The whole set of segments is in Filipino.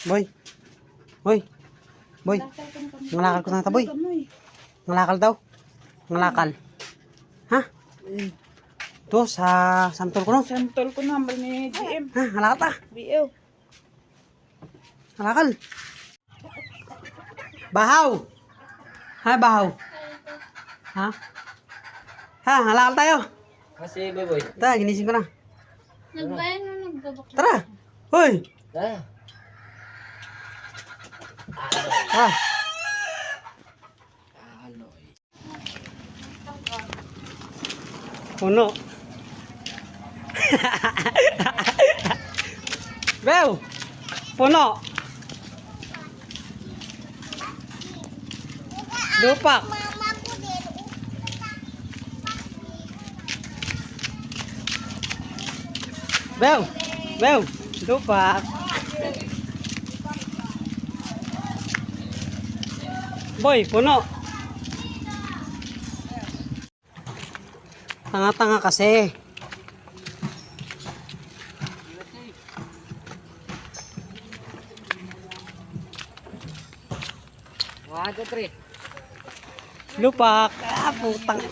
Boy. Boy. Boy. Ngalakal ko na ta, boy. Ngalakal daw. Ngalakal. Ha? Ito sa santol ko no. Santol ko na ni GM. Ha, ngalakal ta. BL. Ngalakal. Bahaw. Ha, bahaw. Ha? Ha, ngalakal tayo. Kasi boy. Tara, ginising ko na. Nagbayan na nagbabak. Tara. Hoy. Ah. Tara. Puno. Bew. Puno. Dupak. Bew. Bew. Dupak. Boy, puno. Tanga-tanga kasi. Wag, 3. Lupak. Ah, putang.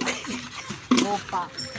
Lupak.